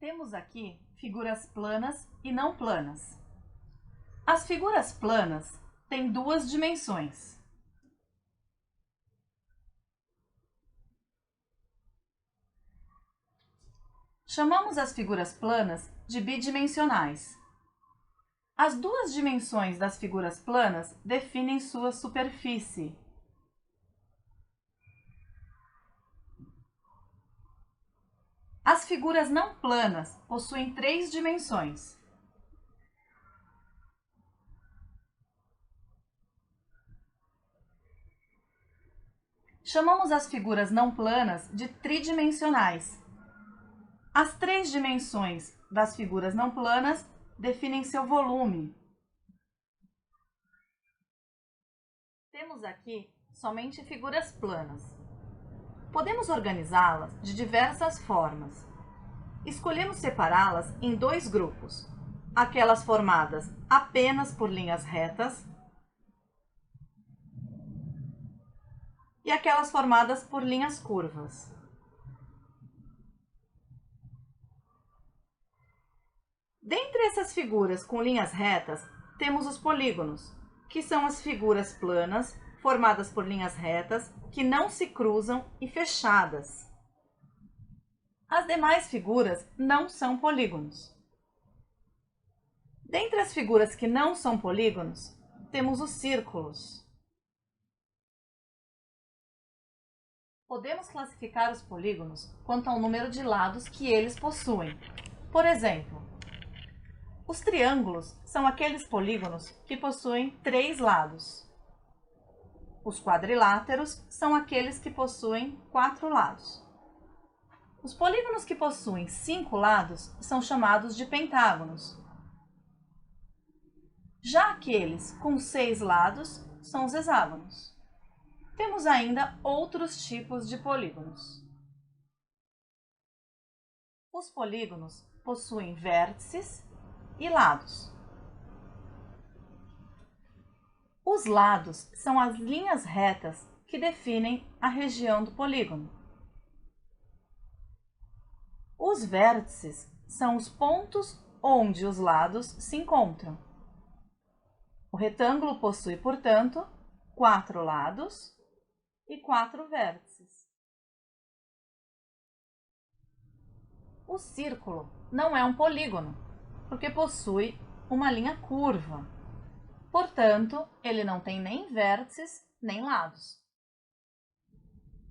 Temos aqui figuras planas e não planas. As figuras planas têm duas dimensões. Chamamos as figuras planas de bidimensionais. As duas dimensões das figuras planas definem sua superfície. As figuras não planas possuem três dimensões. Chamamos as figuras não planas de tridimensionais. As três dimensões das figuras não planas definem seu volume. Temos aqui somente figuras planas. Podemos organizá-las de diversas formas. Escolhemos separá-las em dois grupos: aquelas formadas apenas por linhas retas e aquelas formadas por linhas curvas. Dentre essas figuras com linhas retas, temos os polígonos, que são as figuras planas formadas por linhas retas que não se cruzam e fechadas. As demais figuras não são polígonos. Dentre as figuras que não são polígonos, temos os círculos. Podemos classificar os polígonos quanto ao número de lados que eles possuem. Por exemplo, os triângulos são aqueles polígonos que possuem 3 lados. Os quadriláteros são aqueles que possuem 4 lados. Os polígonos que possuem 5 lados são chamados de pentágonos. Já aqueles com 6 lados são os hexágonos. Temos ainda outros tipos de polígonos. Os polígonos possuem vértices e lados. Os lados são as linhas retas que definem a região do polígono. Os vértices são os pontos onde os lados se encontram. O retângulo possui, portanto, 4 lados e 4 vértices. O círculo não é um polígono, porque possui uma linha curva. Portanto, ele não tem nem vértices nem lados.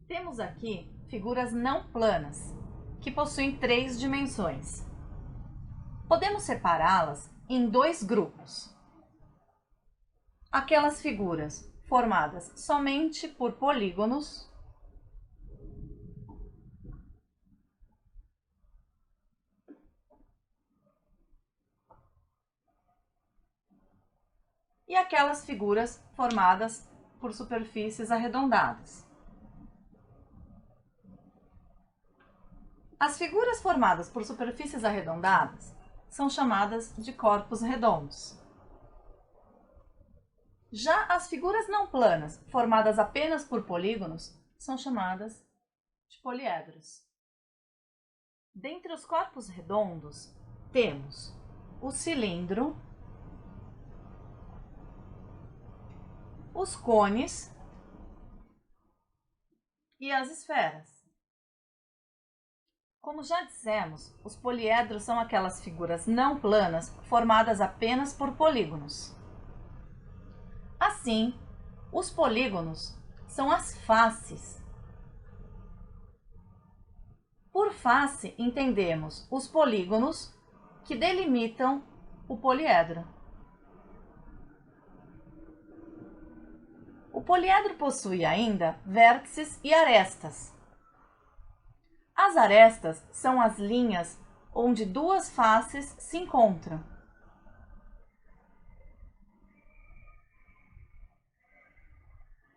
Temos aqui figuras não planas, que possuem 3 dimensões. Podemos separá-las em 2 grupos. Aquelas figuras formadas somente por polígonos e aquelas figuras formadas por superfícies arredondadas. As figuras formadas por superfícies arredondadas são chamadas de corpos redondos. Já as figuras não planas, formadas apenas por polígonos, são chamadas de poliedros. Dentre os corpos redondos, temos o cilindro, os cones e as esferas. Como já dissemos, os poliedros são aquelas figuras não planas formadas apenas por polígonos. Assim, os polígonos são as faces. Por face, entendemos os polígonos que delimitam o poliedro. O poliedro possui ainda vértices e arestas. As arestas são as linhas onde duas faces se encontram.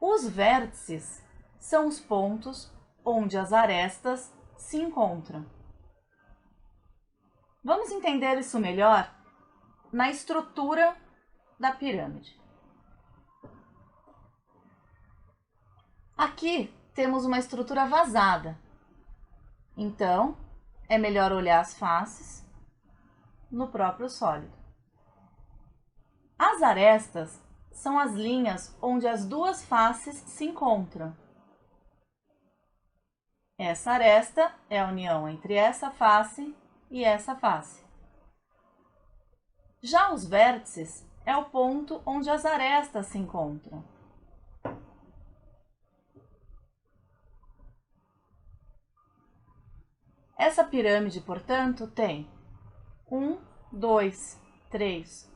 Os vértices são os pontos onde as arestas se encontram. Vamos entender isso melhor na estrutura da pirâmide. Aqui temos uma estrutura vazada. Então, é melhor olhar as faces no próprio sólido. As arestas são as linhas onde as duas faces se encontram. Essa aresta é a união entre essa face e essa face. Já os vértices é o ponto onde as arestas se encontram. Essa pirâmide, portanto, tem 1, 2, 3,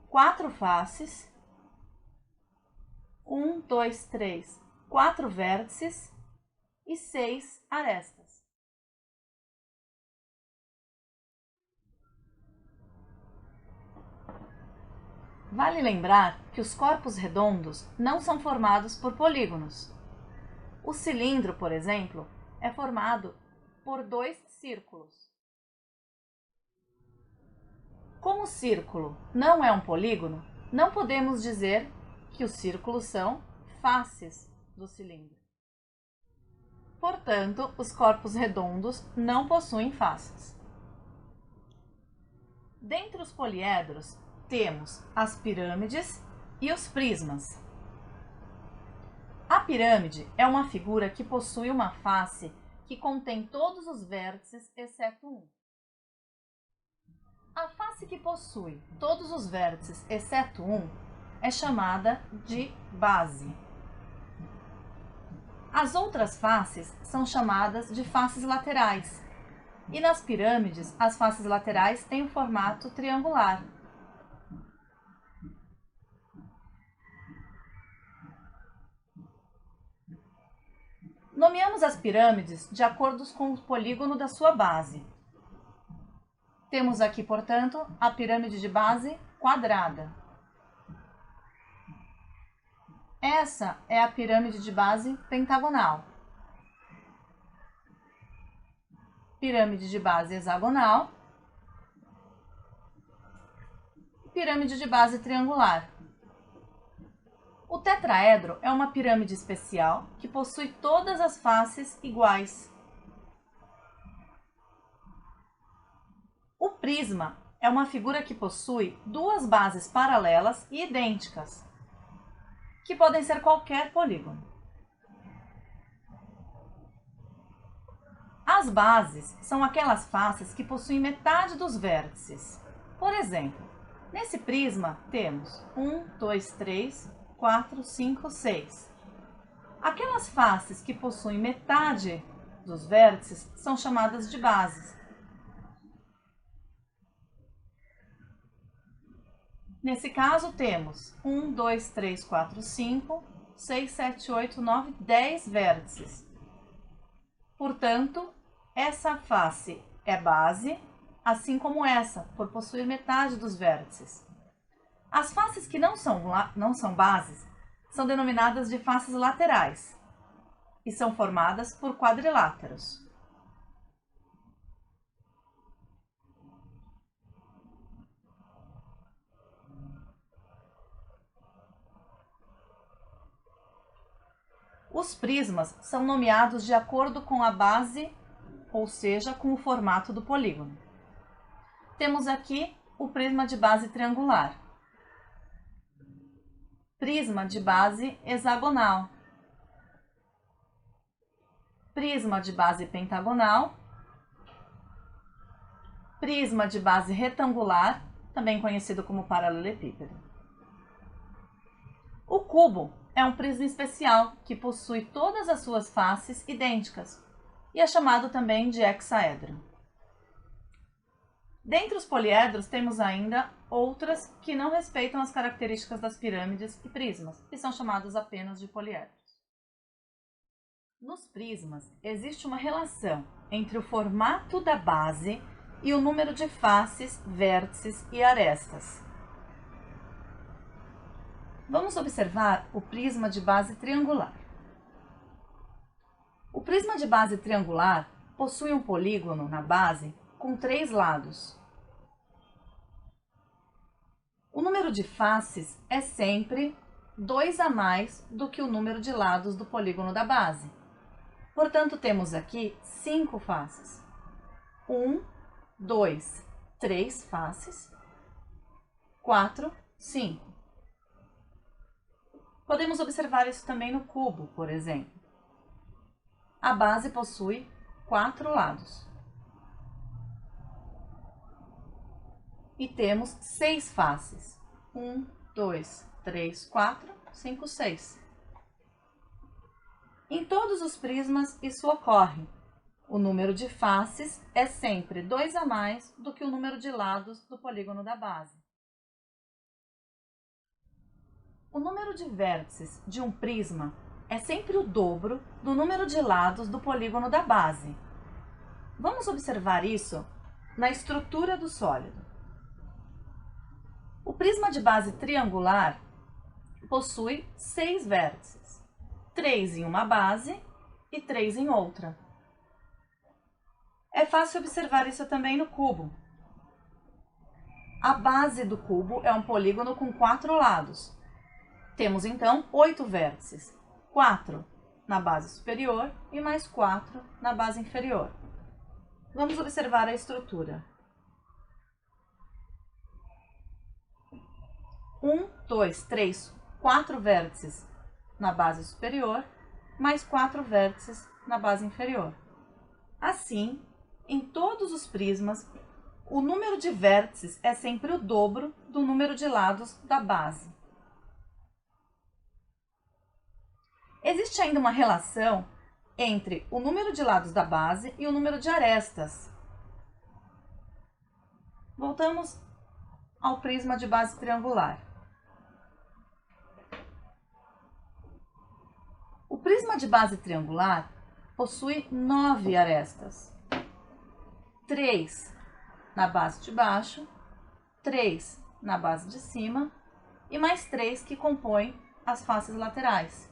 4 faces, 1, 2, 3, 4 vértices e 6 arestas. Vale lembrar que os corpos redondos não são formados por polígonos. O cilindro, por exemplo, é formado por 2 círculos. Como o círculo não é um polígono, não podemos dizer que os círculos são faces do cilindro. Portanto, os corpos redondos não possuem faces. Dentre os poliedros, temos as pirâmides e os prismas. A pirâmide é uma figura que possui uma face que contém todos os vértices exceto um. A face que possui todos os vértices exceto um é chamada de base. As outras faces são chamadas de faces laterais. E nas pirâmides, as faces laterais têm um formato triangular. Nomeamos as pirâmides de acordo com o polígono da sua base. Temos aqui, portanto, a pirâmide de base quadrada. Essa é a pirâmide de base pentagonal. Pirâmide de base hexagonal. Pirâmide de base triangular. O tetraedro é uma pirâmide especial que possui todas as faces iguais. O prisma é uma figura que possui duas bases paralelas e idênticas, que podem ser qualquer polígono. As bases são aquelas faces que possuem metade dos vértices. Por exemplo, nesse prisma temos 1, 2, 3, 4, 5, 6. Aquelas faces que possuem metade dos vértices são chamadas de bases. Nesse caso, temos 1, 2, 3, 4, 5, 6, 7, 8, 9, 10 vértices. Portanto, essa face é base, assim como essa, por possuir metade dos vértices. As faces que não são bases são denominadas de faces laterais e são formadas por quadriláteros. Os prismas são nomeados de acordo com a base, ou seja, com o formato do polígono. Temos aqui o prisma de base triangular, prisma de base hexagonal, prisma de base pentagonal, prisma de base retangular, também conhecido como paralelepípedo. O cubo é um prisma especial que possui todas as suas faces idênticas e é chamado também de hexaedro. Dentre os poliedros, temos ainda outras que não respeitam as características das pirâmides e prismas, e são chamados apenas de poliedros. Nos prismas, existe uma relação entre o formato da base e o número de faces, vértices e arestas. Vamos observar o prisma de base triangular. O prisma de base triangular possui um polígono na base com 3 lados. O número de faces é sempre 2 a mais do que o número de lados do polígono da base. Portanto, temos aqui 5 faces. 1, 2, 3 faces, 4, 5. Podemos observar isso também no cubo, por exemplo. A base possui 4 lados. E temos 6 faces. 1, 2, 3, 4, 5, 6. Em todos os prismas isso ocorre. O número de faces é sempre 2 a mais do que o número de lados do polígono da base. O número de vértices de um prisma é sempre o dobro do número de lados do polígono da base. Vamos observar isso na estrutura do sólido. O prisma de base triangular possui 6 vértices, 3 em uma base e 3 em outra. É fácil observar isso também no cubo. A base do cubo é um polígono com 4 lados. Temos então 8 vértices, 4 na base superior e mais 4 na base inferior. Vamos observar a estrutura. 1, 2, 3, 4 vértices na base superior, mais 4 vértices na base inferior. Assim, em todos os prismas, o número de vértices é sempre o dobro do número de lados da base. Existe ainda uma relação entre o número de lados da base e o número de arestas. Voltamos ao prisma de base triangular. O prisma de base triangular possui 9 arestas. 3 na base de baixo, 3 na base de cima e mais 3 que compõem as faces laterais.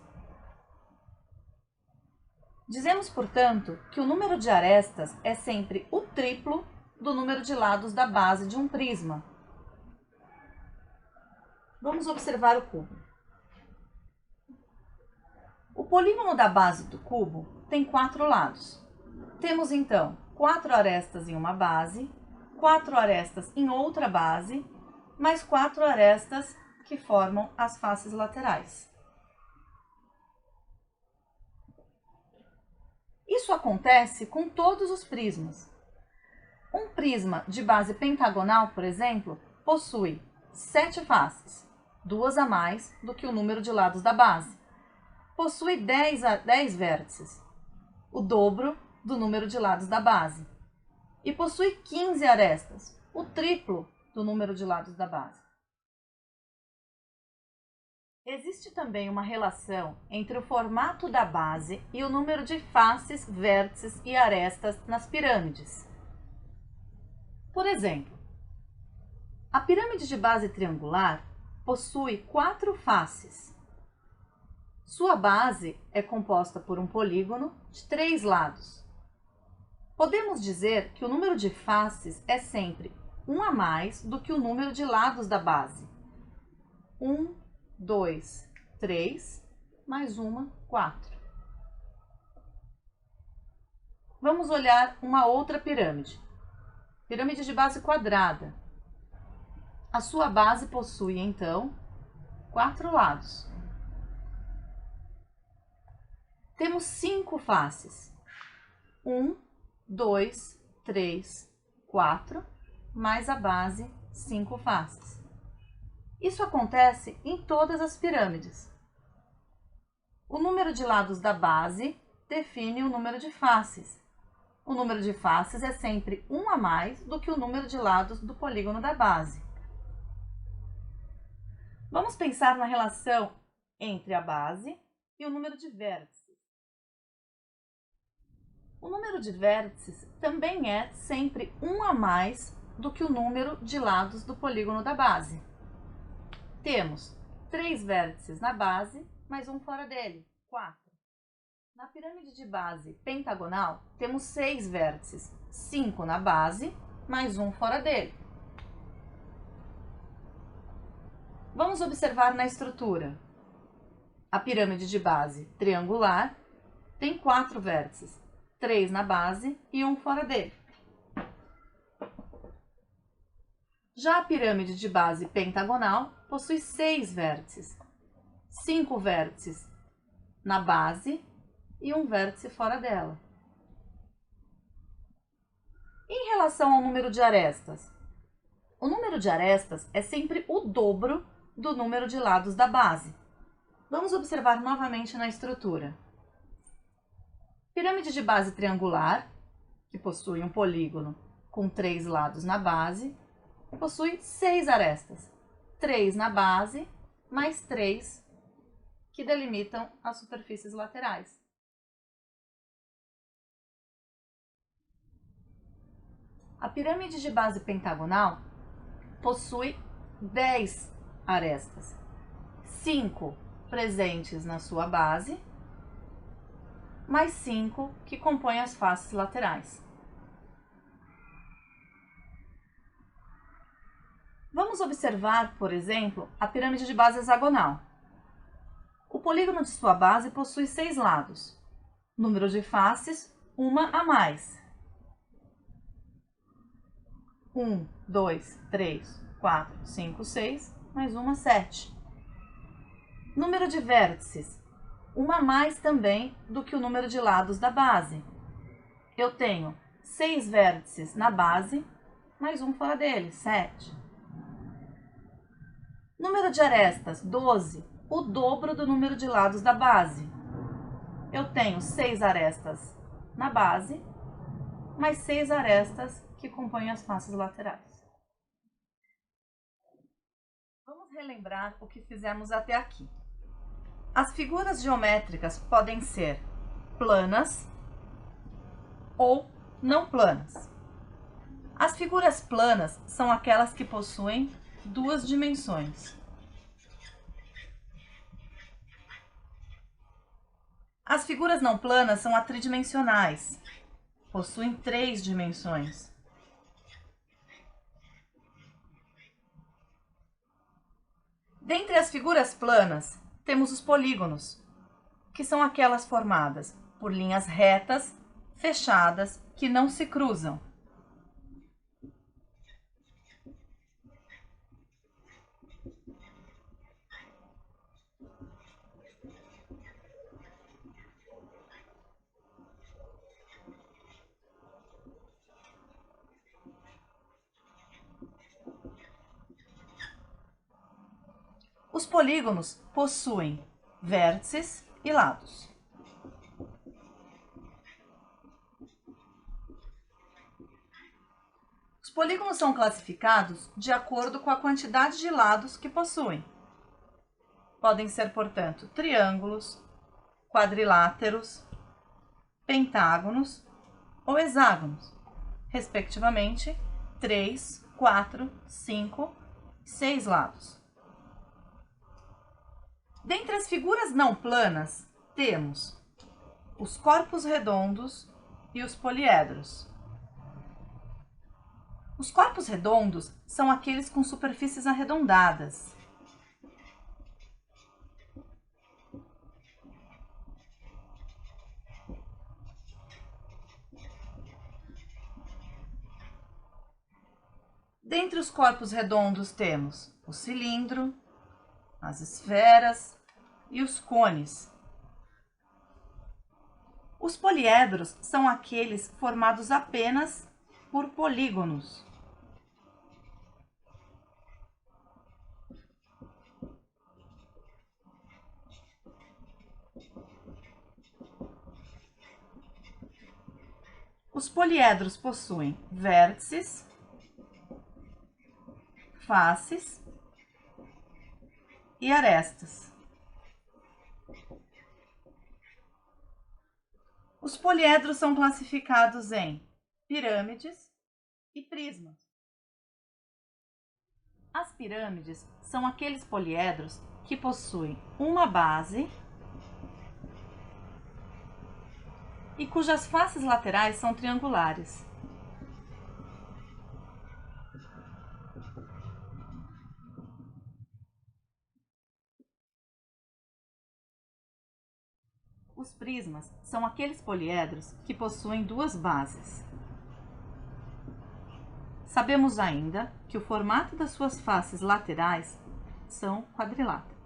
Dizemos, portanto, que o número de arestas é sempre o triplo do número de lados da base de um prisma. Vamos observar o cubo. O polígono da base do cubo tem 4 lados. Temos então 4 arestas em uma base, 4 arestas em outra base, mais 4 arestas que formam as faces laterais. Isso acontece com todos os prismas. Um prisma de base pentagonal, por exemplo, possui 7 faces, 2 a mais do que o número de lados da base. Possui 10 vértices, o dobro do número de lados da base. E possui 15 arestas, o triplo do número de lados da base. Existe também uma relação entre o formato da base e o número de faces, vértices e arestas nas pirâmides. Por exemplo, a pirâmide de base triangular possui 4 faces. Sua base é composta por um polígono de 3 lados. Podemos dizer que o número de faces é sempre 1 a mais do que o número de lados da base. 1, 2, 3, mais 1, 4. Vamos olhar uma outra pirâmide. Pirâmide de base quadrada. A sua base possui, então, 4 lados. Temos 5 faces. 1, 2, 3, 4, mais a base, 5 faces. Isso acontece em todas as pirâmides. O número de lados da base define o número de faces. O número de faces é sempre 1 a mais do que o número de lados do polígono da base. Vamos pensar na relação entre a base e o número de vértices. O número de vértices também é sempre 1 a mais do que o número de lados do polígono da base. Temos 3 vértices na base, mais um fora dele, 4. Na pirâmide de base pentagonal, temos 6 vértices, 5 na base, mais um fora dele. Vamos observar na estrutura. A pirâmide de base triangular tem 4 vértices, 3 na base e um fora dele. Já a pirâmide de base pentagonal possui 6 vértices, 5 vértices na base e um vértice fora dela. Em relação ao número de arestas, o número de arestas é sempre o dobro do número de lados da base. Vamos observar novamente na estrutura. Pirâmide de base triangular, que possui um polígono com 3 lados na base, possui 6 arestas. 3 na base, mais 3 que delimitam as superfícies laterais. A pirâmide de base pentagonal possui 10 arestas, 5 presentes na sua base, mais 5 que compõem as faces laterais. Vamos observar, por exemplo, a pirâmide de base hexagonal. O polígono de sua base possui 6 lados. Número de faces, uma a mais. 1, 2, 3, 4, 5, 6, mais uma, 7. Número de vértices, uma a mais também do que o número de lados da base. Eu tenho 6 vértices na base, mais um fora dele, 7. Número de arestas, 12, o dobro do número de lados da base. Eu tenho 6 arestas na base, mais 6 arestas que compõem as faces laterais. Vamos relembrar o que fizemos até aqui. As figuras geométricas podem ser planas ou não planas. As figuras planas são aquelas que possuem 2 dimensões. As figuras não planas são atridimensionais, possuem 3 dimensões. Dentre as figuras planas, temos os polígonos, que são aquelas formadas por linhas retas, fechadas, que não se cruzam. Os polígonos possuem vértices e lados. Os polígonos são classificados de acordo com a quantidade de lados que possuem. Podem ser, portanto, triângulos, quadriláteros, pentágonos ou hexágonos, respectivamente, 3, 4, 5, 6 lados. Dentre as figuras não planas, temos os corpos redondos e os poliedros. Os corpos redondos são aqueles com superfícies arredondadas. Dentre os corpos redondos temos o cilindro, as esferas e os cones. Os poliedros são aqueles formados apenas por polígonos. Os poliedros possuem vértices, faces e arestas. Os poliedros são classificados em pirâmides e prismas. As pirâmides são aqueles poliedros que possuem uma base e cujas faces laterais são triangulares. Os prismas são aqueles poliedros que possuem 2 bases. Sabemos ainda que o formato das suas faces laterais são quadriláteras.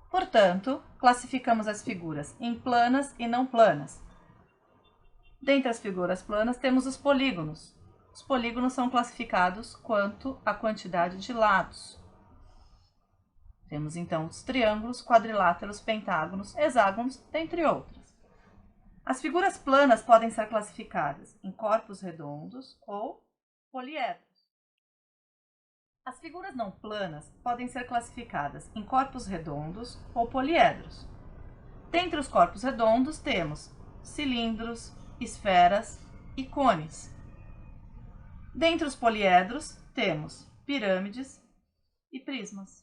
Portanto, classificamos as figuras em planas e não planas. Dentre as figuras planas, temos os polígonos. Os polígonos são classificados quanto à quantidade de lados. Temos então os triângulos, quadriláteros, pentágonos, hexágonos, dentre outros. As figuras planas podem ser classificadas em corpos redondos ou poliedros. As figuras não planas podem ser classificadas em corpos redondos ou poliedros. Dentre os corpos redondos temos cilindros, esferas e cones. Dentre os poliedros temos pirâmides e prismas.